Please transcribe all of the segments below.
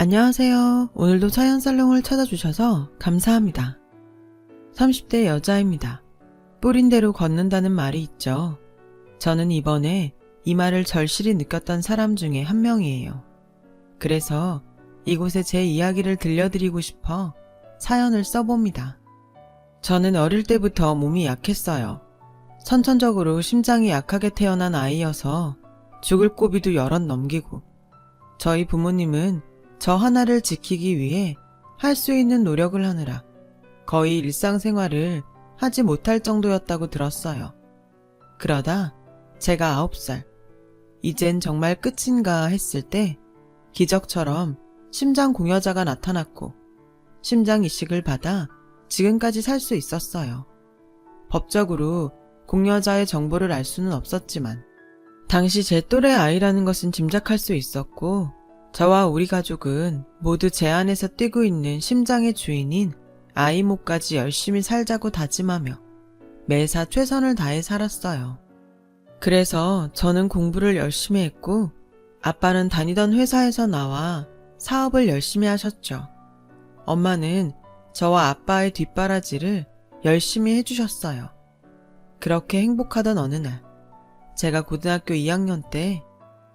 안녕하세요. 오늘도 사연살롱을 찾아주셔서 감사합니다. 30대 여자입니다. 뿌린 대로 걷는다는 말이 있죠. 저는 이번에 이 말을 절실히 느꼈던 사람 중에 한 명이에요. 그래서 이곳에 제 이야기를 들려드리고 싶어 사연을 써봅니다. 저는 어릴 때부터 몸이 약했어요. 선천적으로 심장이 약하게 태어난 아이여서 죽을 고비도 여럿 넘기고, 저희 부모님은 저 하나를 지키기 위해 할 수 있는 노력을 하느라 거의 일상생활을 하지 못할 정도였다고 들었어요. 그러다 제가 9살, 이젠 정말 끝인가 했을 때 기적처럼 심장 공여자가 나타났고 심장 이식을 받아 지금까지 살 수 있었어요. 법적으로 공여자의 정보를 알 수는 없었지만 당시 제 또래 아이라는 것은 짐작할 수 있었고, 저와 우리 가족은 모두 제 안에서 뛰고 있는 심장의 주인인 아이 목까지 열심히 살자고 다짐하며 매사 최선을 다해 살았어요. 그래서 저는 공부를 열심히 했고, 아빠는 다니던 회사에서 나와 사업을 열심히 하셨죠. 엄마는 저와 아빠의 뒷바라지를 열심히 해주셨어요. 그렇게 행복하던 어느 날, 제가 고등학교 2학년 때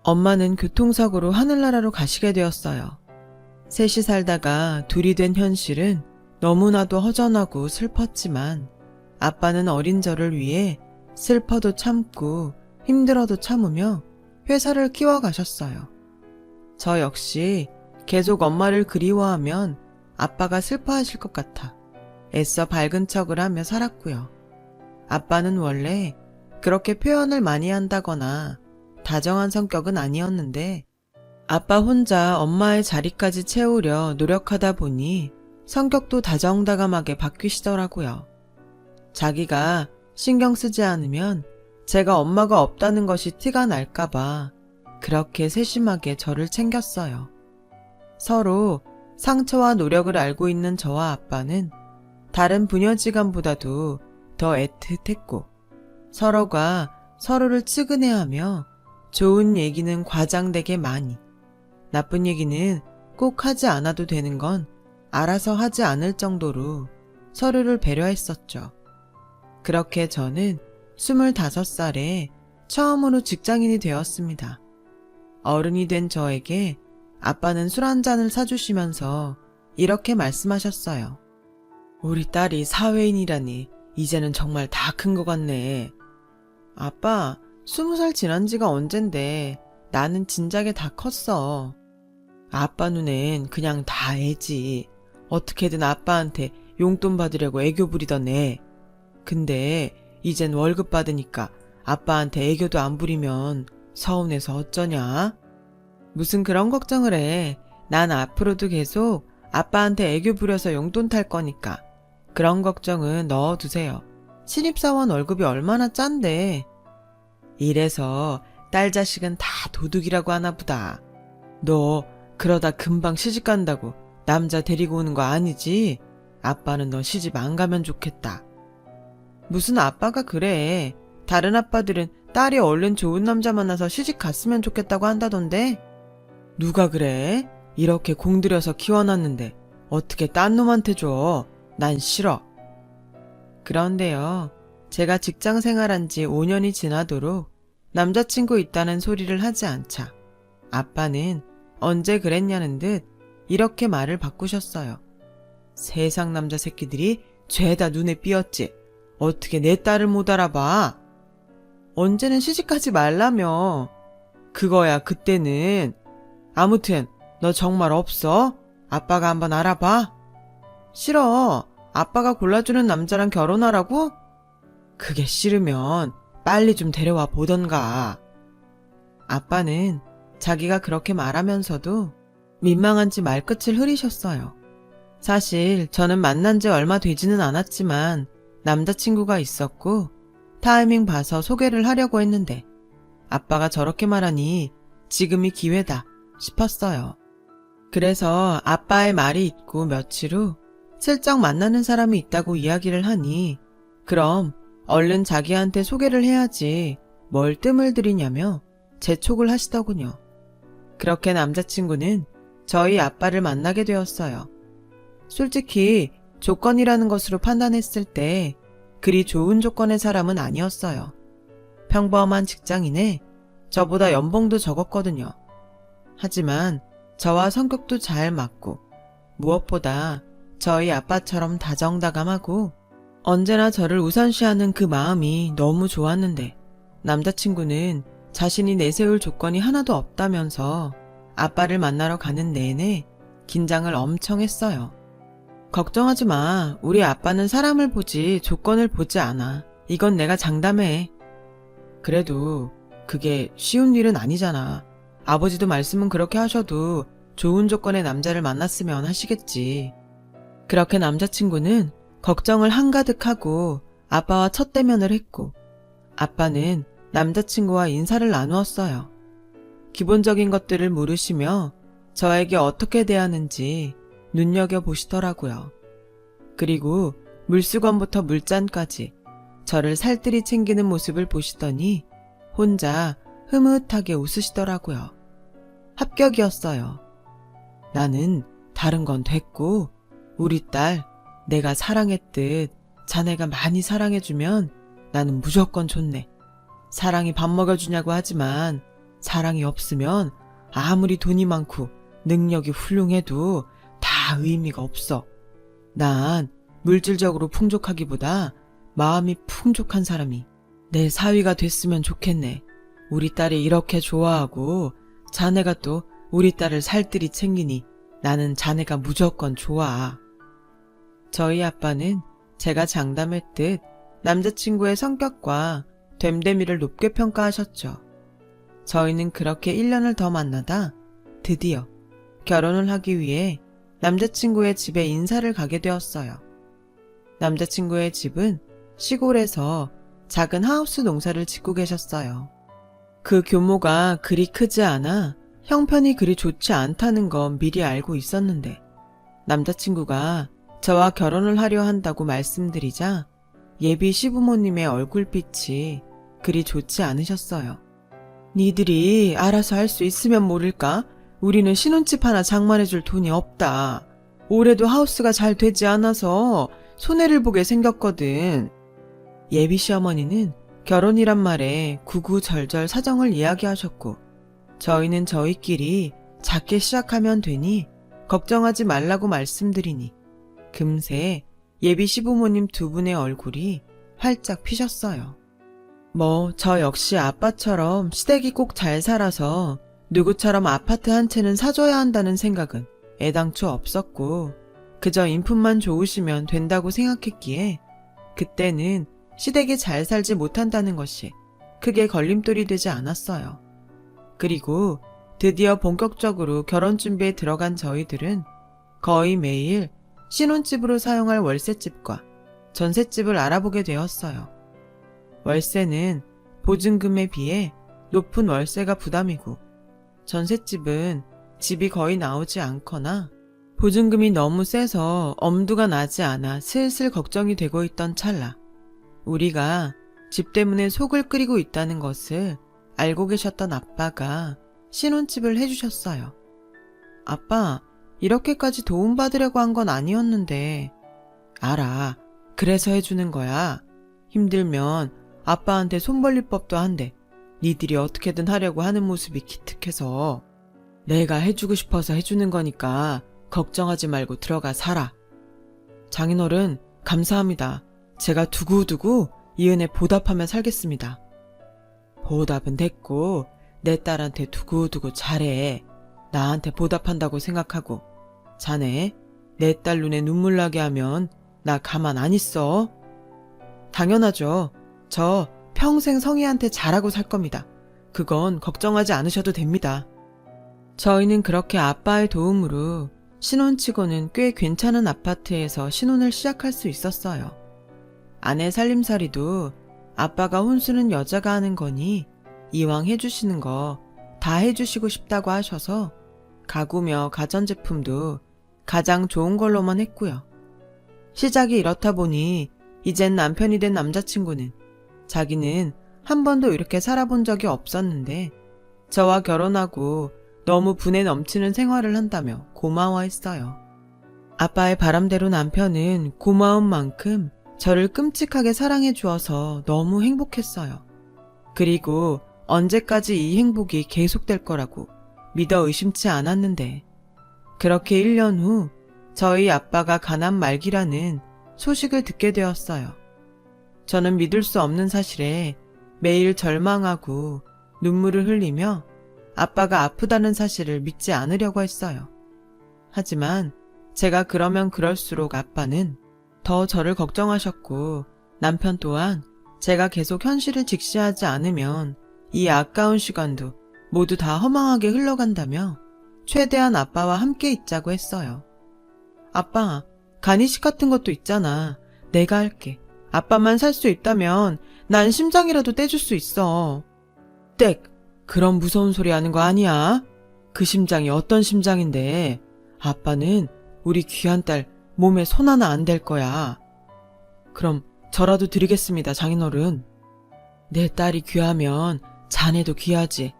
엄마는 교통사고로 하늘나라로 가시게 되었어요. 셋이 살다가 둘이 된 현실은 너무나도 허전하고 슬펐지만 아빠는 어린 저를 위해 슬퍼도 참고 힘들어도 참으며 회사를 키워가셨어요. 저 역시 계속 엄마를 그리워하면 아빠가 슬퍼하실 것 같아 애써 밝은 척을 하며 살았고요. 아빠는 원래 그렇게 표현을 많이 한다거나 다정한 성격은 아니었는데 아빠 혼자 엄마의 자리까지 채우려 노력하다 보니 성격도 다정다감하게 바뀌시더라고요. 자기가 신경 쓰지 않으면 제가 엄마가 없다는 것이 티가 날까봐 그렇게 세심하게 저를 챙겼어요. 서로 상처와 노력을 알고 있는 저와 아빠는 다른 부녀지간보다도 더 애틋했고, 서로가 서로를 측은해하며 좋은 얘기는 과장되게 많이, 나쁜 얘기는 꼭 하지 않아도 되는 건 알아서 하지 않을 정도로 서로를 배려했었죠. 그렇게 저는 25살에 처음으로 직장인이 되었습니다. 어른이 된 저에게 아빠는 술 한 잔을 사주시면서 이렇게 말씀하셨어요. 우리 딸이 사회인이라니 이제는 정말 다 큰 것 같네. 아빠, 20살 지난 지가 언젠데 나는 진작에 다 컸어. 아빠 눈엔 그냥 다 애지. 어떻게든 아빠한테 용돈 받으려고 애교 부리던 애. 근데 이젠 월급 받으니까 아빠한테 애교도 안 부리면 서운해서 어쩌냐? 무슨 그런 걱정을 해. 난 앞으로도 계속 아빠한테 애교 부려서 용돈 탈 거니까 그런 걱정은 넣어두세요. 신입사원 월급이 얼마나 짠데. 이래서 딸 자식은 다 도둑이라고 하나 보다. 너 그러다 금방 시집 간다고 남자 데리고 오는 거 아니지? 아빠는 너 시집 안 가면 좋겠다. 무슨 아빠가 그래. 다른 아빠들은 딸이 얼른 좋은 남자 만나서 시집 갔으면 좋겠다고 한다던데. 누가 그래? 이렇게 공들여서 키워놨는데 어떻게 딴 놈한테 줘? 난 싫어. 그런데요, 제가 직장 생활한 지 5년이 지나도록 남자친구 있다는 소리를 하지 않자 아빠는 언제 그랬냐는 듯 이렇게 말을 바꾸셨어요. 세상 남자 새끼들이 죄다 눈에 띄었지. 어떻게 내 딸을 못 알아봐? 언제는 시집가지 말라며. 그거야 그때는. 아무튼 너 정말 없어? 아빠가 한번 알아봐. 싫어. 아빠가 골라주는 남자랑 결혼하라고? 그게 싫으면 빨리 좀 데려와 보던가. 아빠는 자기가 그렇게 말하면서도 민망한지 말끝을 흐리셨어요. 사실 저는 만난 지 얼마 되지는 않았지만 남자친구가 있었고 타이밍 봐서 소개를 하려고 했는데 아빠가 저렇게 말하니 지금이 기회다 싶었어요. 그래서 아빠의 말이 있고 며칠 후 슬쩍 만나는 사람이 있다고 이야기를 하니 그럼 얼른 자기한테 소개를 해야지 뭘 뜸을 들이냐며 재촉을 하시더군요. 그렇게 남자친구는 저희 아빠를 만나게 되었어요. 솔직히 조건이라는 것으로 판단했을 때 그리 좋은 조건의 사람은 아니었어요. 평범한 직장인에 저보다 연봉도 적었거든요. 하지만 저와 성격도 잘 맞고 무엇보다 저희 아빠처럼 다정다감하고 언제나 저를 우선시하는 그 마음이 너무 좋았는데 남자친구는 자신이 내세울 조건이 하나도 없다면서 아빠를 만나러 가는 내내 긴장을 엄청 했어요. 걱정하지 마. 우리 아빠는 사람을 보지 조건을 보지 않아. 이건 내가 장담해. 그래도 그게 쉬운 일은 아니잖아. 아버지도 말씀은 그렇게 하셔도 좋은 조건의 남자를 만났으면 하시겠지. 그렇게 남자친구는 걱정을 한가득하고 아빠와 첫 대면을 했고 아빠는 남자친구와 인사를 나누었어요. 기본적인 것들을 물으시며 저에게 어떻게 대하는지 눈여겨보시더라고요. 그리고 물수건부터 물잔까지 저를 살뜰히 챙기는 모습을 보시더니 혼자 흐뭇하게 웃으시더라고요. 합격이었어요. 나는 다른 건 됐고 우리 딸 내가 사랑했듯 자네가 많이 사랑해주면 나는 무조건 좋네. 사랑이 밥 먹여주냐고 하지만 사랑이 없으면 아무리 돈이 많고 능력이 훌륭해도 다 의미가 없어. 난 물질적으로 풍족하기보다 마음이 풍족한 사람이 내 사위가 됐으면 좋겠네. 우리 딸이 이렇게 좋아하고 자네가 또 우리 딸을 살뜰히 챙기니 나는 자네가 무조건 좋아. 저희 아빠는 제가 장담했듯 남자친구의 성격과 됨됨이를 높게 평가하셨죠. 저희는 그렇게 1년을 더 만나다 드디어 결혼을 하기 위해 남자친구의 집에 인사를 가게 되었어요. 남자친구의 집은 시골에서 작은 하우스 농사를 짓고 계셨어요. 그 규모가 그리 크지 않아 형편이 그리 좋지 않다는 건 미리 알고 있었는데 남자친구가 저와 결혼을 하려 한다고 말씀드리자 예비 시부모님의 얼굴빛이 그리 좋지 않으셨어요. 니들이 알아서 할 수 있으면 모를까? 우리는 신혼집 하나 장만해줄 돈이 없다. 올해도 하우스가 잘 되지 않아서 손해를 보게 생겼거든. 예비 시어머니는 결혼이란 말에 구구절절 사정을 이야기하셨고 저희는 저희끼리 작게 시작하면 되니 걱정하지 말라고 말씀드리니 금세 예비 시부모님 두 분의 얼굴이 활짝 피셨어요. 저 역시 아빠처럼 시댁이 꼭 잘 살아서 누구처럼 아파트 한 채는 사줘야 한다는 생각은 애당초 없었고 그저 인품만 좋으시면 된다고 생각했기에 그때는 시댁이 잘 살지 못한다는 것이 크게 걸림돌이 되지 않았어요. 그리고 드디어 본격적으로 결혼 준비에 들어간 저희들은 거의 매일 신혼집으로 사용할 월세집과 전셋집을 알아보게 되었어요. 월세는 보증금에 비해 높은 월세가 부담이고 전셋집은 집이 거의 나오지 않거나 보증금이 너무 세서 엄두가 나지 않아 슬슬 걱정이 되고 있던 찰나 우리가 집 때문에 속을 끓이고 있다는 것을 알고 계셨던 아빠가 신혼집을 해주셨어요. 아빠, 이렇게까지 도움받으려고 한 건 아니었는데. 알아. 그래서 해주는 거야. 힘들면 아빠한테 손 벌릴 법도 한데 니들이 어떻게든 하려고 하는 모습이 기특해서 내가 해주고 싶어서 해주는 거니까 걱정하지 말고 들어가 살아. 장인어른 감사합니다. 제가 두고두고 이 은혜 보답하며 살겠습니다. 보답은 됐고 내 딸한테 두고두고 잘해. 나한테 보답한다고 생각하고 자네 내 딸 눈에 눈물 나게 하면 나 가만 안 있어. 당연하죠. 저 평생 성희한테 잘하고 살 겁니다. 그건 걱정하지 않으셔도 됩니다. 저희는 그렇게 아빠의 도움으로 신혼치고는 꽤 괜찮은 아파트에서 신혼을 시작할 수 있었어요. 아내 살림살이도 아빠가 혼수는 여자가 하는 거니 이왕 해주시는 거 다 해주시고 싶다고 하셔서 가구며 가전제품도 가장 좋은 걸로만 했고요. 시작이 이렇다 보니 이젠 남편이 된 남자친구는 자기는 한 번도 이렇게 살아본 적이 없었는데 저와 결혼하고 너무 분에 넘치는 생활을 한다며 고마워했어요. 아빠의 바람대로 남편은 고마운 만큼 저를 끔찍하게 사랑해 주어서 너무 행복했어요. 그리고 언제까지 이 행복이 계속될 거라고 믿어 의심치 않았는데 그렇게 1년 후 저희 아빠가 가난 말기라는 소식을 듣게 되었어요. 저는 믿을 수 없는 사실에 매일 절망하고 눈물을 흘리며 아빠가 아프다는 사실을 믿지 않으려고 했어요. 하지만 제가 그러면 그럴수록 아빠는 더 저를 걱정하셨고 남편 또한 제가 계속 현실을 직시하지 않으면 이 아까운 시간도 모두 다 허망하게 흘러간다며 최대한 아빠와 함께 있자고 했어요. 아빠, 간이식 같은 것도 있잖아. 내가 할게. 아빠만 살 수 있다면 난 심장이라도 떼줄 수 있어. 땡! 그런 무서운 소리 하는 거 아니야? 그 심장이 어떤 심장인데 아빠는 우리 귀한 딸 몸에 손 하나 안 댈 거야. 그럼 저라도 드리겠습니다, 장인어른. 내 딸이 귀하면 자네도 귀하지.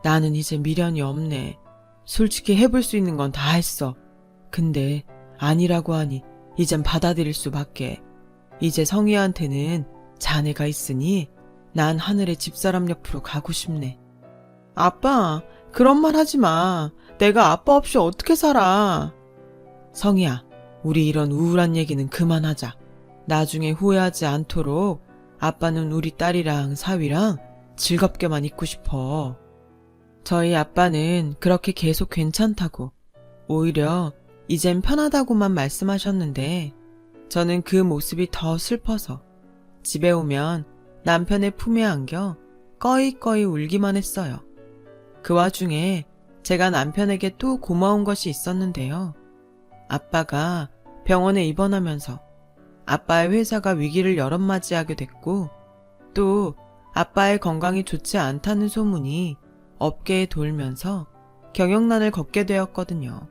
나는 이제 미련이 없네. 솔직히 해볼 수 있는 건 다 했어. 근데 아니라고 하니 이젠 받아들일 수밖에. 이제 성희한테는 자네가 있으니 난 하늘의 집사람 옆으로 가고 싶네. 아빠, 그런 말 하지 마. 내가 아빠 없이 어떻게 살아. 성희야, 우리 이런 우울한 얘기는 그만하자. 나중에 후회하지 않도록 아빠는 우리 딸이랑 사위랑 즐겁게만 있고 싶어. 저희 아빠는 그렇게 계속 괜찮다고, 오히려 이젠 편하다고만 말씀하셨는데 저는 그 모습이 더 슬퍼서 집에 오면 남편의 품에 안겨 꺼이꺼이 울기만 했어요. 그 와중에 제가 남편에게 또 고마운 것이 있었는데요. 아빠가 병원에 입원하면서 아빠의 회사가 위기를 여럿맞이하게 됐고 또 아빠의 건강이 좋지 않다는 소문이 업계에 돌면서 경영난을 겪게 되었거든요.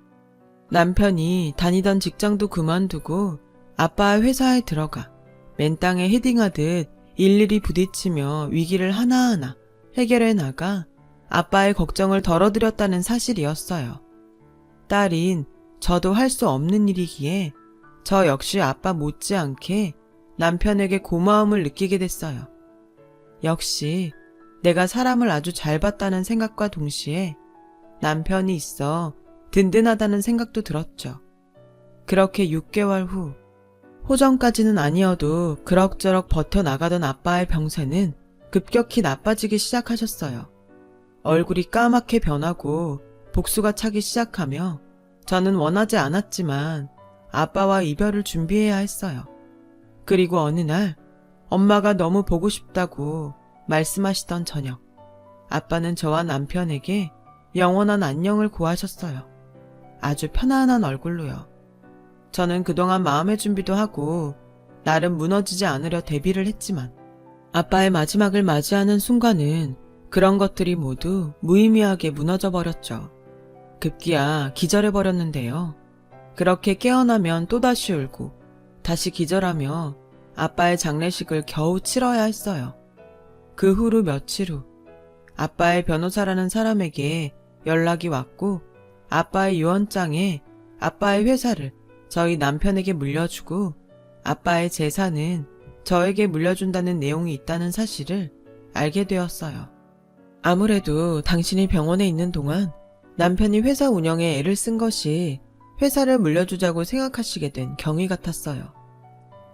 남편이 다니던 직장도 그만두고 아빠의 회사에 들어가 맨땅에 헤딩하듯 일일이 부딪히며 위기를 하나하나 해결해 나가 아빠의 걱정을 덜어드렸다는 사실이었어요. 딸인 저도 할 수 없는 일이기에 저 역시 아빠 못지않게 남편에게 고마움을 느끼게 됐어요. 역시 내가 사람을 아주 잘 봤다는 생각과 동시에 남편이 있어 든든하다는 생각도 들었죠. 그렇게 6개월 후, 호전까지는 아니어도 그럭저럭 버텨나가던 아빠의 병세는 급격히 나빠지기 시작하셨어요. 얼굴이 까맣게 변하고 복수가 차기 시작하며 저는 원하지 않았지만 아빠와 이별을 준비해야 했어요. 그리고 어느 날 엄마가 너무 보고 싶다고 말씀하시던 저녁, 아빠는 저와 남편에게 영원한 안녕을 고하셨어요. 아주 편안한 얼굴로요. 저는 그동안 마음의 준비도 하고 나름 무너지지 않으려 대비를 했지만 아빠의 마지막을 맞이하는 순간은 그런 것들이 모두 무의미하게 무너져 버렸죠. 급기야 기절해버렸는데요. 그렇게 깨어나면 또다시 울고 다시 기절하며 아빠의 장례식을 겨우 치러야 했어요. 그 후로 며칠 후 아빠의 변호사라는 사람에게 연락이 왔고 아빠의 유언장에 아빠의 회사를 저희 남편에게 물려주고 아빠의 재산은 저에게 물려준다는 내용이 있다는 사실을 알게 되었어요. 아무래도 당신이 병원에 있는 동안 남편이 회사 운영에 애를 쓴 것이 회사를 물려주자고 생각하시게 된 경위 같았어요.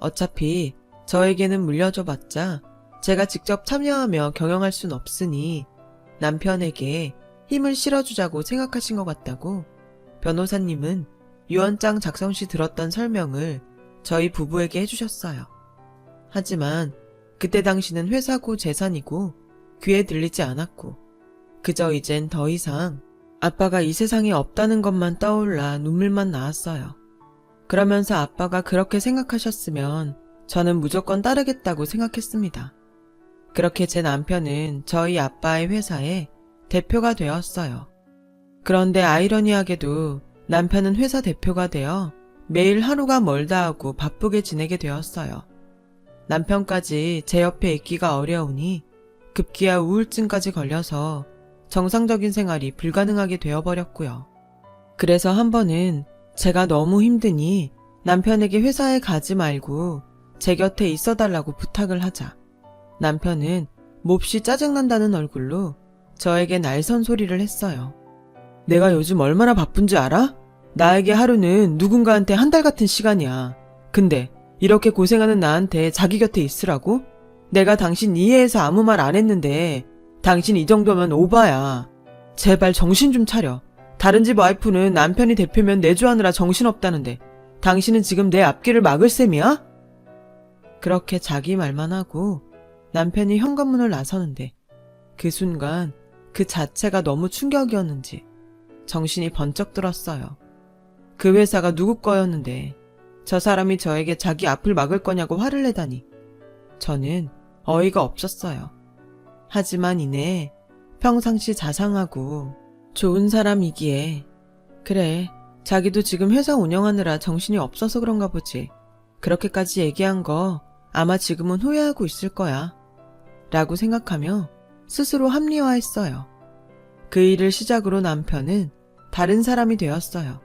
어차피 저에게는 물려줘봤자 제가 직접 참여하며 경영할 순 없으니 남편에게 힘을 실어주자고 생각하신 것 같다고 변호사님은 유언장 작성 시 들었던 설명을 저희 부부에게 해주셨어요. 하지만 그때 당시는 회사고 재산이고 귀에 들리지 않았고 그저 이젠 더 이상 아빠가 이 세상에 없다는 것만 떠올라 눈물만 나왔어요. 그러면서 아빠가 그렇게 생각하셨으면 저는 무조건 따르겠다고 생각했습니다. 그렇게 제 남편은 저희 아빠의 회사에 대표가 되었어요. 그런데 아이러니하게도 남편은 회사 대표가 되어 매일 하루가 멀다 하고 바쁘게 지내게 되었어요. 남편까지 제 옆에 있기가 어려우니 급기야 우울증까지 걸려서 정상적인 생활이 불가능하게 되어버렸고요. 그래서 한 번은 제가 너무 힘드니 남편에게 회사에 가지 말고 제 곁에 있어달라고 부탁을 하자 남편은 몹시 짜증난다는 얼굴로 저에게 날선 소리를 했어요. 내가 요즘 얼마나 바쁜지 알아? 나에게 하루는 누군가한테 한 달 같은 시간이야. 근데 이렇게 고생하는 나한테 자기 곁에 있으라고? 내가 당신 이해해서 아무 말 안 했는데 당신 이 정도면 오바야. 제발 정신 좀 차려. 다른 집 와이프는 남편이 대표면 내조하느라 정신없다는데 당신은 지금 내 앞길을 막을 셈이야? 그렇게 자기 말만 하고 남편이 현관문을 나서는데 그 순간 그 자체가 너무 충격이었는지 정신이 번쩍 들었어요. 그 회사가 누구 거였는데 저 사람이 저에게 자기 앞을 막을 거냐고 화를 내다니 저는 어이가 없었어요. 하지만 이내 평상시 자상하고 좋은 사람이기에 그래 자기도 지금 회사 운영하느라 정신이 없어서 그런가 보지. 그렇게까지 얘기한 거 아마 지금은 후회하고 있을 거야. 라고 생각하며 스스로 합리화했어요. 그 일을 시작으로 남편은 다른 사람이 되었어요.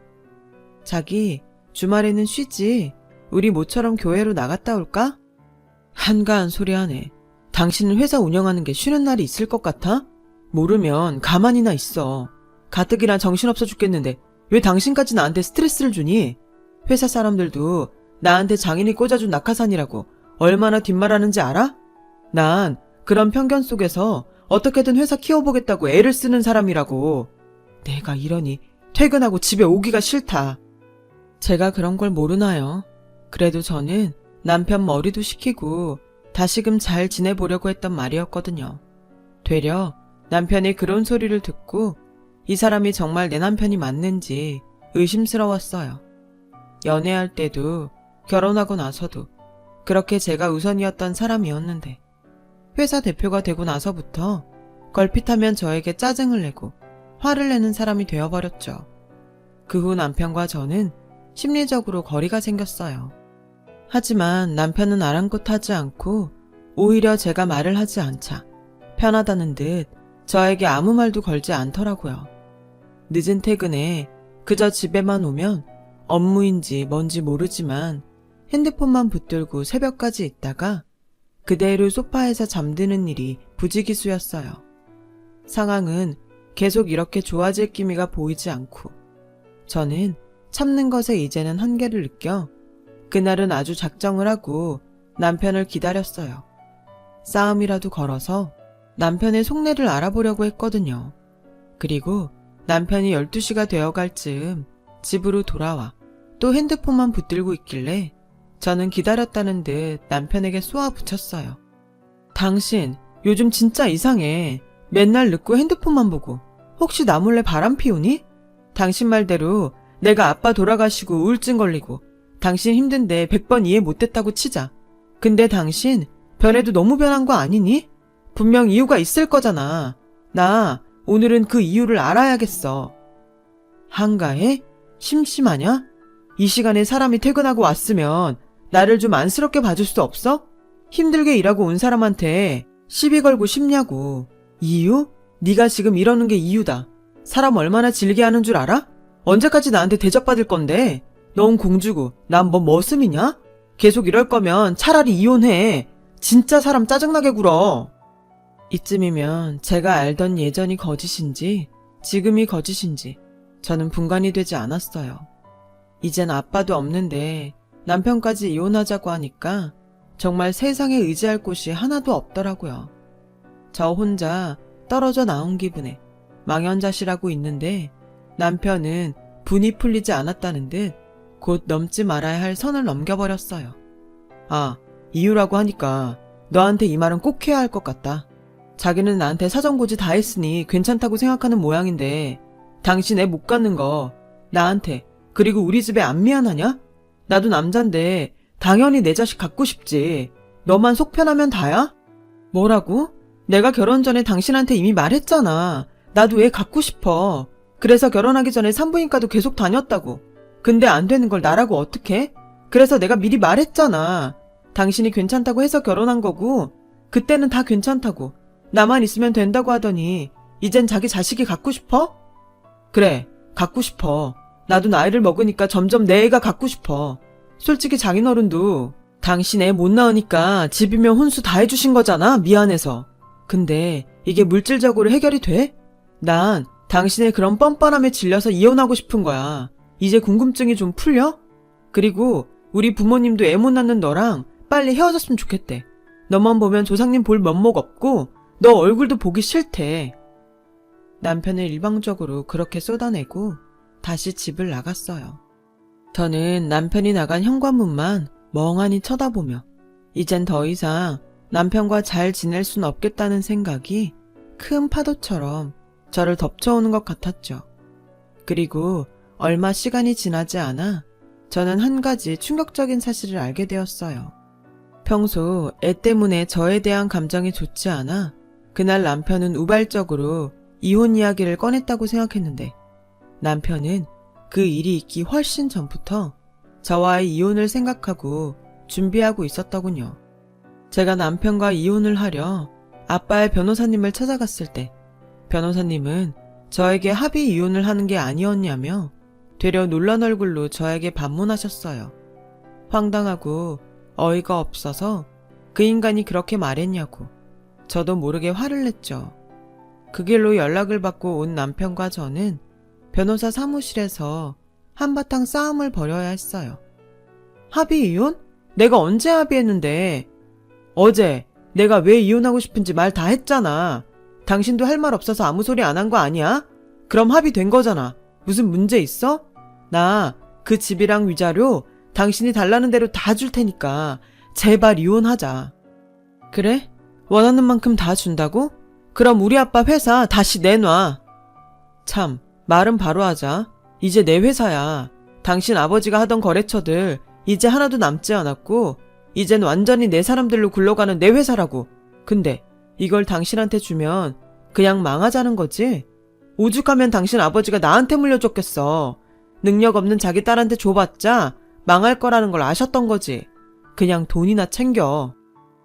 자기 주말에는 쉬지. 우리 모처럼 교회로 나갔다 올까? 한가한 소리 하네. 당신은 회사 운영하는 게 쉬는 날이 있을 것 같아? 모르면 가만히나 있어. 가뜩이나 정신없어 죽겠는데 왜 당신까지 나한테 스트레스를 주니? 회사 사람들도 나한테 장인이 꽂아준 낙하산이라고 얼마나 뒷말하는지 알아? 난 그런 편견 속에서 어떻게든 회사 키워보겠다고 애를 쓰는 사람이라고. 내가 이러니 퇴근하고 집에 오기가 싫다. 제가 그런 걸 모르나요? 그래도 저는 남편 머리도 식히고 다시금 잘 지내보려고 했던 말이었거든요. 되려 남편이 그런 소리를 듣고 이 사람이 정말 내 남편이 맞는지 의심스러웠어요. 연애할 때도 결혼하고 나서도 그렇게 제가 우선이었던 사람이었는데 회사 대표가 되고 나서부터 걸핏하면 저에게 짜증을 내고 화를 내는 사람이 되어버렸죠. 그 후 남편과 저는 심리적으로 거리가 생겼어요. 하지만 남편은 아랑곳하지 않고 오히려 제가 말을 하지 않자 편하다는 듯 저에게 아무 말도 걸지 않더라고요. 늦은 퇴근에 그저 집에만 오면 업무인지 뭔지 모르지만 핸드폰만 붙들고 새벽까지 있다가 그대로 소파에서 잠드는 일이 부지기수였어요. 상황은 계속 이렇게 좋아질 기미가 보이지 않고 저는 참는 것에 이제는 한계를 느껴 그날은 아주 작정을 하고 남편을 기다렸어요. 싸움이라도 걸어서 남편의 속내를 알아보려고 했거든요. 그리고 남편이 12시가 되어갈 즈음 집으로 돌아와 또 핸드폰만 붙들고 있길래 저는 기다렸다는 듯 남편에게 쏘아붙였어요. 당신 요즘 진짜 이상해. 맨날 늦고 핸드폰만 보고 혹시 나 몰래 바람 피우니? 당신 말대로 내가 아빠 돌아가시고 우울증 걸리고 당신 힘든데 100번 이해 못했다고 치자. 근데 당신 변해도 너무 변한 거 아니니? 분명 이유가 있을 거잖아. 나 오늘은 그 이유를 알아야겠어. 한가해? 심심하냐? 이 시간에 사람이 퇴근하고 왔으면 나를 좀 안쓰럽게 봐줄 수 없어? 힘들게 일하고 온 사람한테 시비 걸고 싶냐고. 이유? 네가 지금 이러는 게 이유다. 사람 얼마나 질게 하는 줄 알아? 언제까지 나한테 대접받을 건데? 넌 공주고 난 뭐 머슴이냐? 계속 이럴 거면 차라리 이혼해. 진짜 사람 짜증나게 굴어. 이쯤이면 제가 알던 예전이 거짓인지 지금이 거짓인지 저는 분간이 되지 않았어요. 이젠 아빠도 없는데 남편까지 이혼하자고 하니까 정말 세상에 의지할 곳이 하나도 없더라고요. 저 혼자 떨어져 나온 기분에 망연자실하고 있는데 남편은 분이 풀리지 않았다는 듯 곧 넘지 말아야 할 선을 넘겨버렸어요. 아, 이유라고 하니까 너한테 이 말은 꼭 해야 할 것 같다. 자기는 나한테 사정고지 다 했으니 괜찮다고 생각하는 모양인데 당신 애 못 갖는 거 나한테 그리고 우리 집에 안 미안하냐? 나도 남잔데 당연히 내 자식 갖고 싶지. 너만 속 편하면 다야? 뭐라고? 내가 결혼 전에 당신한테 이미 말했잖아. 나도 애 갖고 싶어. 그래서 결혼하기 전에 산부인과도 계속 다녔다고. 근데 안 되는 걸 나라고 어떡해? 그래서 내가 미리 말했잖아. 당신이 괜찮다고 해서 결혼한 거고 그때는 다 괜찮다고 나만 있으면 된다고 하더니 이젠 자기 자식이 갖고 싶어? 그래, 갖고 싶어. 나도 나이를 먹으니까 점점 내 애가 갖고 싶어. 솔직히 장인어른도 당신 애 못 낳으니까 집이면 혼수 다 해주신 거잖아, 미안해서. 근데 이게 물질적으로 해결이 돼? 난 당신의 그런 뻔뻔함에 질려서 이혼하고 싶은 거야. 이제 궁금증이 좀 풀려? 그리고 우리 부모님도 애 못 낳는 너랑 빨리 헤어졌으면 좋겠대. 너만 보면 조상님 볼 면목 없고 너 얼굴도 보기 싫대. 남편을 일방적으로 그렇게 쏟아내고 다시 집을 나갔어요. 저는 남편이 나간 현관문만 멍하니 쳐다보며 이젠 더 이상 남편과 잘 지낼 순 없겠다는 생각이 큰 파도처럼 저를 덮쳐오는 것 같았죠. 그리고 얼마 시간이 지나지 않아 저는 한 가지 충격적인 사실을 알게 되었어요. 평소 애 때문에 저에 대한 감정이 좋지 않아 그날 남편은 우발적으로 이혼 이야기를 꺼냈다고 생각했는데 남편은 그 일이 있기 훨씬 전부터 저와의 이혼을 생각하고 준비하고 있었더군요. 제가 남편과 이혼을 하려 아빠의 변호사님을 찾아갔을 때 변호사님은 저에게 합의 이혼을 하는 게 아니었냐며 되려 놀란 얼굴로 저에게 반문하셨어요. 황당하고 어이가 없어서 그 인간이 그렇게 말했냐고 저도 모르게 화를 냈죠. 그 길로 연락을 받고 온 남편과 저는 변호사 사무실에서 한바탕 싸움을 벌여야 했어요. 합의 이혼? 내가 언제 합의했는데? 어제 내가 왜 이혼하고 싶은지 말 다 했잖아. 당신도 할 말 없어서 아무 소리 안 한 거 아니야? 그럼 합의된 거잖아. 무슨 문제 있어? 나 그 집이랑 위자료 당신이 달라는 대로 다 줄 테니까 제발 이혼하자. 그래? 원하는 만큼 다 준다고? 그럼 우리 아빠 회사 다시 내놔. 참, 말은 바로 하자. 이제 내 회사야. 당신 아버지가 하던 거래처들 이제 하나도 남지 않았고 이젠 완전히 내 사람들로 굴러가는 내 회사라고. 근데 이걸 당신한테 주면 그냥 망하자는 거지? 오죽하면 당신 아버지가 나한테 물려줬겠어. 능력 없는 자기 딸한테 줘봤자 망할 거라는 걸 아셨던 거지. 그냥 돈이나 챙겨.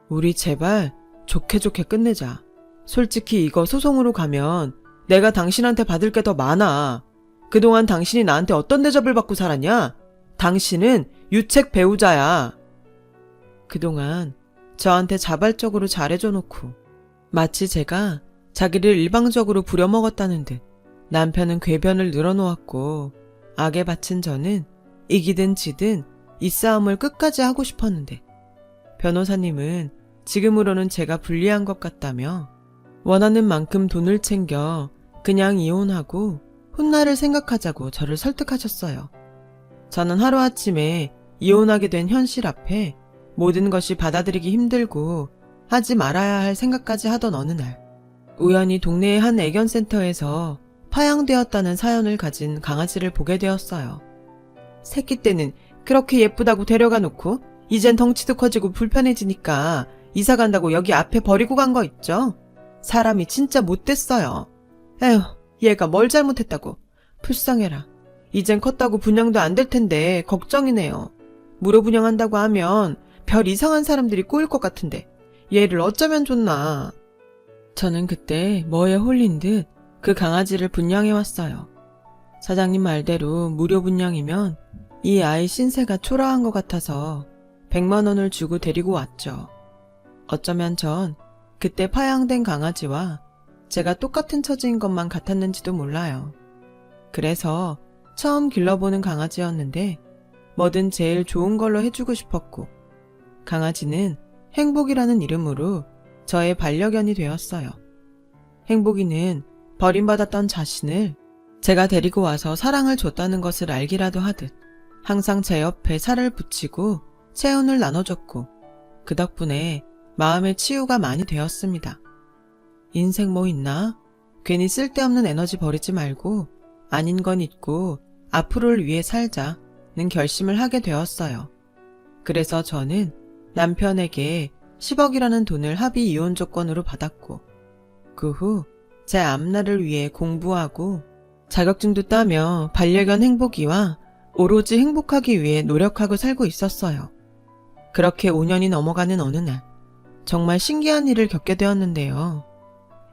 우리 제발 좋게 좋게 끝내자. 솔직히 이거 소송으로 가면 내가 당신한테 받을 게 더 많아. 그동안 당신이 나한테 어떤 대접을 받고 살았냐? 당신은 유책 배우자야. 그동안 저한테 자발적으로 잘해줘 놓고 마치 제가 자기를 일방적으로 부려먹었다는 듯 남편은 궤변을 늘어놓았고 악에 바친 저는 이기든 지든 이 싸움을 끝까지 하고 싶었는데 변호사님은 지금으로는 제가 불리한 것 같다며 원하는 만큼 돈을 챙겨 그냥 이혼하고 훗날을 생각하자고 저를 설득하셨어요. 저는 하루아침에 이혼하게 된 현실 앞에 모든 것이 받아들이기 힘들고 하지 말아야 할 생각까지 하던 어느 날 우연히 동네의 한 애견센터에서 파양되었다는 사연을 가진 강아지를 보게 되었어요. 새끼 때는 그렇게 예쁘다고 데려가 놓고 이젠 덩치도 커지고 불편해지니까 이사 간다고 여기 앞에 버리고 간 거 있죠? 사람이 진짜 못됐어요. 에휴, 얘가 뭘 잘못했다고. 불쌍해라. 이젠 컸다고 분양도 안 될 텐데 걱정이네요. 무료 분양한다고 하면 별 이상한 사람들이 꼬일 것 같은데 얘를 어쩌면 좋나. 저는 그때 뭐에 홀린 듯 그 강아지를 분양해왔어요. 사장님 말대로 무료 분양이면 이 아이 신세가 초라한 것 같아서 100만 원을 주고 데리고 왔죠. 어쩌면 전 그때 파양된 강아지와 제가 똑같은 처지인 것만 같았는지도 몰라요. 그래서 처음 길러보는 강아지였는데 뭐든 제일 좋은 걸로 해주고 싶었고 강아지는 행복이라는 이름으로 저의 반려견이 되었어요. 행복이는 버림받았던 자신을 제가 데리고 와서 사랑을 줬다는 것을 알기라도 하듯 항상 제 옆에 살을 붙이고 체온을 나눠줬고 그 덕분에 마음의 치유가 많이 되었습니다. 인생 뭐 있나? 괜히 쓸데없는 에너지 버리지 말고 아닌 건 잊고 앞으로를 위해 살자는 결심을 하게 되었어요. 그래서 저는 남편에게 10억이라는 돈을 합의 이혼 조건으로 받았고 그 후 제 앞날을 위해 공부하고 자격증도 따며 반려견 행복이와 오로지 행복하기 위해 노력하고 살고 있었어요. 그렇게 5년이 넘어가는 어느 날 정말 신기한 일을 겪게 되었는데요.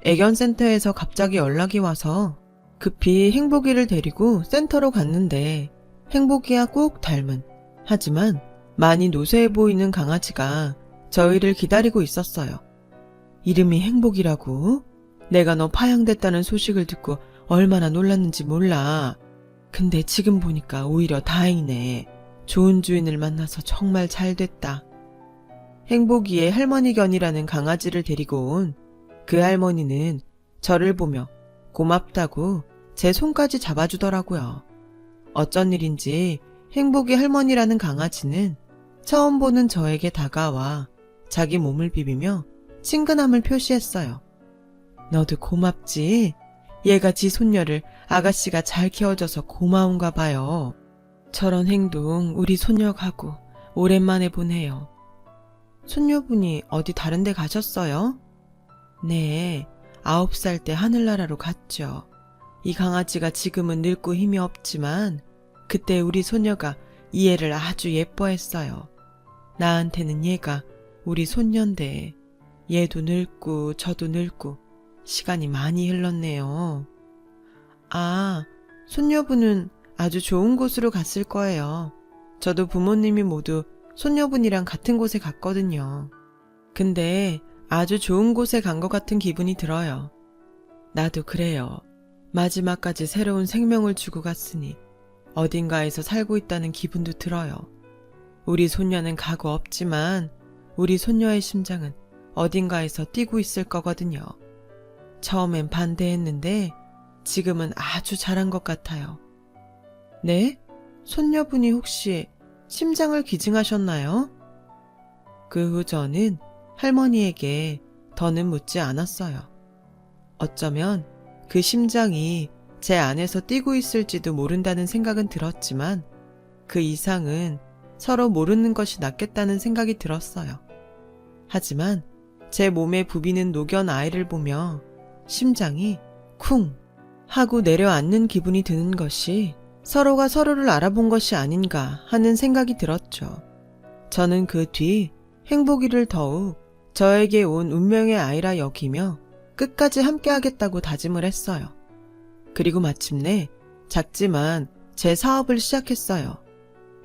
애견센터에서 갑자기 연락이 와서 급히 행복이를 데리고 센터로 갔는데 행복이와 꼭 닮은, 하지만 많이 노쇠해 보이는 강아지가 저희를 기다리고 있었어요. 이름이 행복이라고? 내가 너 파양됐다는 소식을 듣고 얼마나 놀랐는지 몰라. 근데 지금 보니까 오히려 다행이네. 좋은 주인을 만나서 정말 잘 됐다. 행복이의 할머니견이라는 강아지를 데리고 온 그 할머니는 저를 보며 고맙다고 제 손까지 잡아주더라고요. 어쩐 일인지 행복이 할머니라는 강아지는 처음 보는 저에게 다가와 자기 몸을 비비며 친근함을 표시했어요. 너도 고맙지? 얘가 지 손녀를 아가씨가 잘 키워줘서 고마운가 봐요. 저런 행동 우리 손녀하고 오랜만에 보네요. 손녀분이 어디 다른 데 가셨어요? 네, 9살 때 하늘나라로 갔죠. 이 강아지가 지금은 늙고 힘이 없지만 그때 우리 소녀가 이 애를 아주 예뻐했어요. 나한테는 얘가 우리 손녀인데 얘도 늙고 저도 늙고 시간이 많이 흘렀네요. 아, 손녀분은 아주 좋은 곳으로 갔을 거예요. 저도 부모님이 모두 손녀분이랑 같은 곳에 갔거든요. 근데 아주 좋은 곳에 간 것 같은 기분이 들어요. 나도 그래요. 마지막까지 새로운 생명을 주고 갔으니 어딘가에서 살고 있다는 기분도 들어요. 우리 손녀는 가고 없지만 우리 손녀의 심장은 어딘가에서 뛰고 있을 거거든요. 처음엔 반대했는데 지금은 아주 잘한 것 같아요. 네? 손녀분이 혹시 심장을 기증하셨나요? 그 후 저는 할머니에게 더는 묻지 않았어요. 어쩌면 그 심장이 제 안에서 뛰고 있을지도 모른다는 생각은 들었지만 그 이상은 서로 모르는 것이 낫겠다는 생각이 들었어요. 하지만 제 몸에 부비는 노견 아이를 보며 심장이 쿵 하고 내려앉는 기분이 드는 것이 서로가 서로를 알아본 것이 아닌가 하는 생각이 들었죠. 저는 그 뒤 행복이를 더욱 저에게 온 운명의 아이라 여기며 끝까지 함께하겠다고 다짐을 했어요. 그리고 마침내 작지만 제 사업을 시작했어요.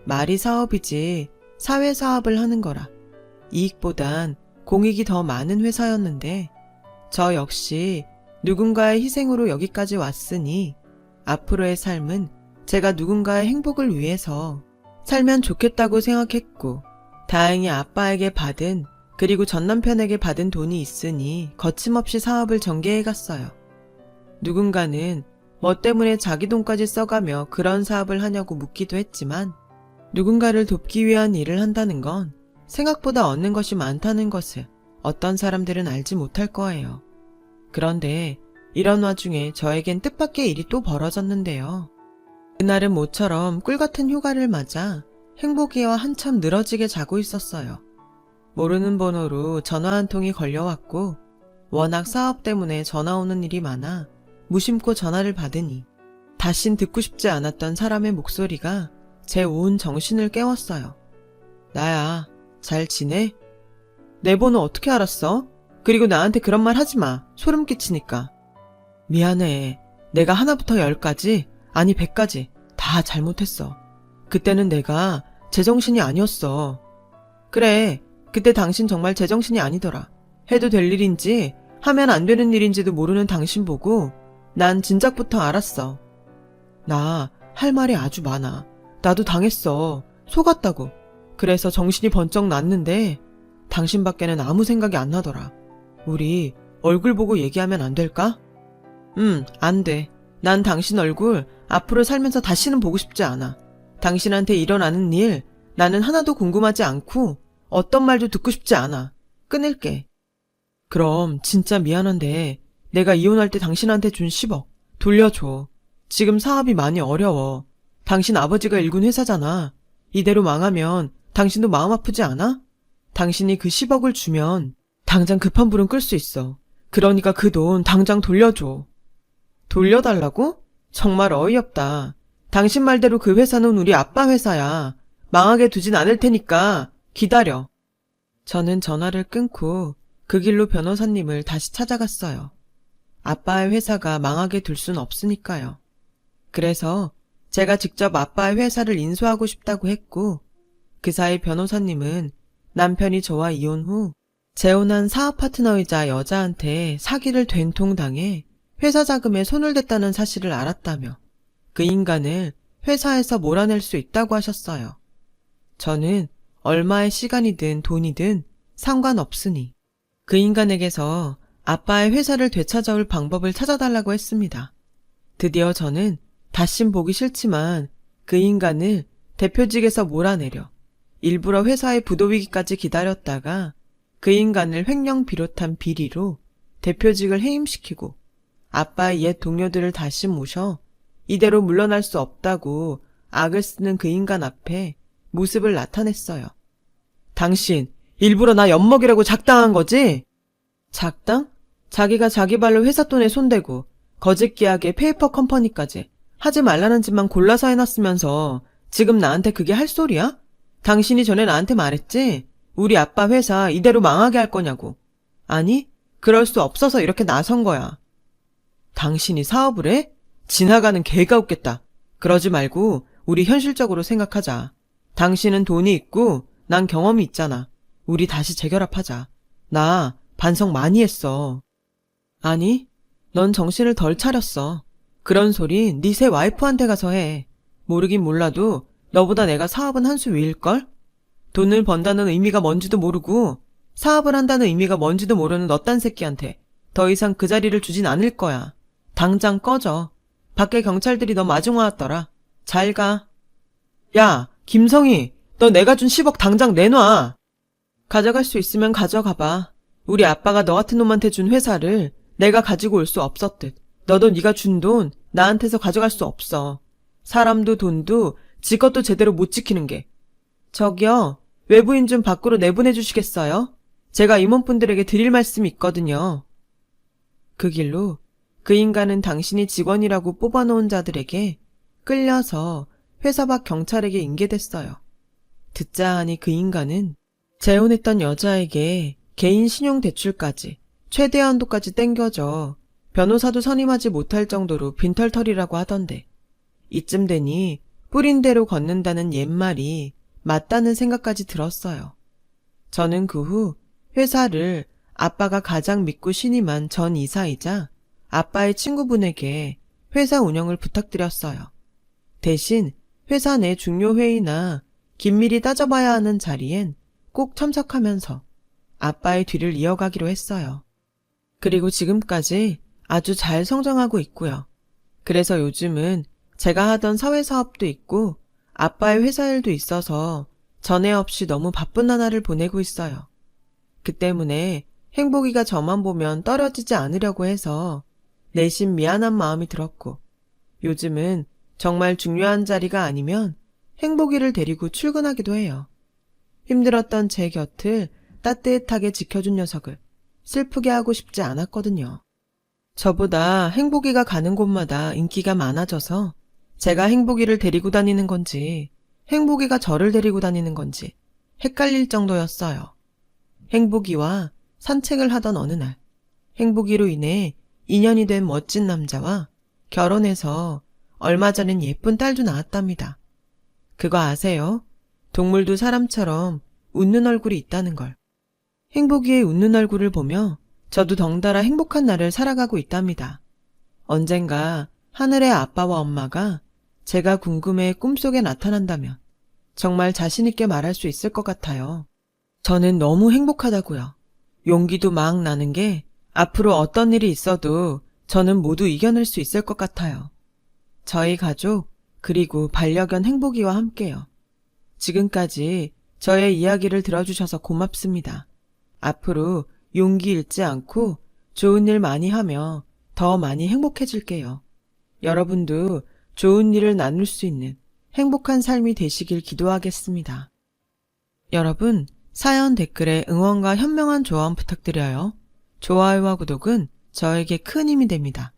말이 사업이지 사회사업을 하는 거라. 이익보단 공익이 더 많은 회사였는데 저 역시 누군가의 희생으로 여기까지 왔으니 앞으로의 삶은 제가 누군가의 행복을 위해서 살면 좋겠다고 생각했고 다행히 아빠에게 받은 그리고 전남편에게 받은 돈이 있으니 거침없이 사업을 전개해 갔어요. 누군가는 뭐 때문에 자기 돈까지 써가며 그런 사업을 하냐고 묻기도 했지만 누군가를 돕기 위한 일을 한다는 건 생각보다 얻는 것이 많다는 것을 어떤 사람들은 알지 못할 거예요. 그런데 이런 와중에 저에겐 뜻밖의 일이 또 벌어졌는데요. 그날은 모처럼 꿀같은 휴가를 맞아 행복이와 한참 늘어지게 자고 있었어요. 모르는 번호로 전화 한 통이 걸려왔고 워낙 사업 때문에 전화 오는 일이 많아 무심코 전화를 받으니 다신 듣고 싶지 않았던 사람의 목소리가 제 온 정신을 깨웠어요. 나야, 잘 지내? 내 번호 어떻게 알았어? 그리고 나한테 그런 말 하지 마. 소름 끼치니까. 미안해. 내가 하나부터 10까지, 아니 100까지 다 잘못했어. 그때는 내가 제정신이 아니었어. 그래, 그때 당신 정말 제정신이 아니더라. 해도 될 일인지 하면 안 되는 일인지도 모르는 당신 보고 난 진작부터 알았어. 나 할 말이 아주 많아. 나도 당했어. 속았다고. 그래서 정신이 번쩍 났는데 당신밖에는 아무 생각이 안 나더라. 우리 얼굴 보고 얘기하면 안 될까? 안 돼. 난 당신 얼굴 앞으로 살면서 다시는 보고 싶지 않아. 당신한테 일어나는 일 나는 하나도 궁금하지 않고 어떤 말도 듣고 싶지 않아. 끊을게. 그럼 진짜 미안한데 내가 이혼할 때 당신한테 준 10억 돌려줘. 지금 사업이 많이 어려워. 당신 아버지가 일군 회사잖아. 이대로 망하면 당신도 마음 아프지 않아? 당신이 그 10억을 주면 당장 급한 불은 끌 수 있어. 그러니까 그 돈 당장 돌려줘. 돌려달라고? 정말 어이없다. 당신 말대로 그 회사는 우리 아빠 회사야. 망하게 두진 않을 테니까 기다려. 저는 전화를 끊고 그 길로 변호사님을 다시 찾아갔어요. 아빠의 회사가 망하게 둘 순 없으니까요. 그래서 제가 직접 아빠의 회사를 인수하고 싶다고 했고, 그 사이 변호사님은 남편이 저와 이혼 후 재혼한 사업 파트너이자 여자한테 사기를 된통당해 회사 자금에 손을 댔다는 사실을 알았다며 그 인간을 회사에서 몰아낼 수 있다고 하셨어요. 저는 얼마의 시간이든 돈이든 상관없으니 그 인간에게서 아빠의 회사를 되찾아올 방법을 찾아달라고 했습니다. 드디어 저는 다신 보기 싫지만 그 인간을 대표직에서 몰아내려 일부러 회사의 부도위기까지 기다렸다가 그 인간을 횡령 비롯한 비리로 대표직을 해임시키고 아빠의 옛 동료들을 다시 모셔 이대로 물러날 수 없다고 악을 쓰는 그 인간 앞에 모습을 나타냈어요. 당신 일부러 나 엿먹이라고 작당한 거지? 작당? 자기가 자기 발로 회사 돈에 손대고 거짓 계약에 페이퍼 컴퍼니까지 하지 말라는 짓만 골라서 해놨으면서 지금 나한테 그게 할 소리야? 당신이 전에 나한테 말했지? 우리 아빠 회사 이대로 망하게 할 거냐고. 아니, 그럴 수 없어서 이렇게 나선 거야. 당신이 사업을 해? 지나가는 개가 웃겠다. 그러지 말고 우리 현실적으로 생각하자. 당신은 돈이 있고 난 경험이 있잖아. 우리 다시 재결합하자. 나 반성 많이 했어. 아니, 넌 정신을 덜 차렸어. 그런 소린 네 새 와이프한테 가서 해. 모르긴 몰라도 너보다 내가 사업은 한 수 위일걸? 돈을 번다는 의미가 뭔지도 모르고 사업을 한다는 의미가 뭔지도 모르는 너딴 새끼한테 더 이상 그 자리를 주진 않을 거야. 당장 꺼져. 밖에 경찰들이 너 마중 왔더라. 잘 가. 야, 김성희, 너 내가 준 10억 당장 내놔. 가져갈 수 있으면 가져가봐. 우리 아빠가 너 같은 놈한테 준 회사를 내가 가지고 올 수 없었듯 너도 네가 준 돈 나한테서 가져갈 수 없어. 사람도 돈도 지 것도 제대로 못 지키는 게. 저기요, 외부인 좀 밖으로 내보내 주시겠어요? 제가 임원분들에게 드릴 말씀이 있거든요. 그 길로 그 인간은 당신이 직원이라고 뽑아놓은 자들에게 끌려서 회사 밖 경찰에게 인계됐어요. 듣자 하니 그 인간은 재혼했던 여자에게 개인 신용대출까지 최대 한도까지 땡겨져 변호사도 선임하지 못할 정도로 빈털터리라고 하던데 이쯤 되니 뿌린 대로 걷는다는 옛말이 맞다는 생각까지 들었어요. 저는 그 후 회사를 아빠가 가장 믿고 신임한 전 이사이자 아빠의 친구분에게 회사 운영을 부탁드렸어요. 대신 회사 내 중요 회의나 긴밀히 따져봐야 하는 자리엔 꼭 참석하면서 아빠의 뒤를 이어가기로 했어요. 그리고 지금까지 아주 잘 성장하고 있고요. 그래서 요즘은 제가 하던 사회사업도 있고 아빠의 회사 일도 있어서 전에 없이 너무 바쁜 나날을 보내고 있어요. 그 때문에 행복이가 저만 보면 떨어지지 않으려고 해서 내심 미안한 마음이 들었고 요즘은 정말 중요한 자리가 아니면 행복이를 데리고 출근하기도 해요. 힘들었던 제 곁을 따뜻하게 지켜준 녀석을 슬프게 하고 싶지 않았거든요. 저보다 행복이가 가는 곳마다 인기가 많아져서 제가 행복이를 데리고 다니는 건지 행복이가 저를 데리고 다니는 건지 헷갈릴 정도였어요. 행복이와 산책을 하던 어느 날 행복이로 인해 인연이 된 멋진 남자와 결혼해서 얼마 전엔 예쁜 딸도 낳았답니다. 그거 아세요? 동물도 사람처럼 웃는 얼굴이 있다는 걸. 행복이의 웃는 얼굴을 보며 저도 덩달아 행복한 날을 살아가고 있답니다. 언젠가 하늘의 아빠와 엄마가 제가 궁금해 꿈속에 나타난다면 정말 자신있게 말할 수 있을 것 같아요. 저는 너무 행복하다고요. 용기도 막 나는 게 앞으로 어떤 일이 있어도 저는 모두 이겨낼 수 있을 것 같아요. 저희 가족 그리고 반려견 행복이와 함께요. 지금까지 저의 이야기를 들어주셔서 고맙습니다. 앞으로 용기 잃지 않고 좋은 일 많이 하며 더 많이 행복해질게요. 여러분도 좋은 일을 나눌 수 있는 행복한 삶이 되시길 기도하겠습니다. 여러분, 사연 댓글에 응원과 현명한 조언 부탁드려요. 좋아요와 구독은 저에게 큰 힘이 됩니다.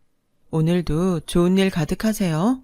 오늘도 좋은 일 가득하세요.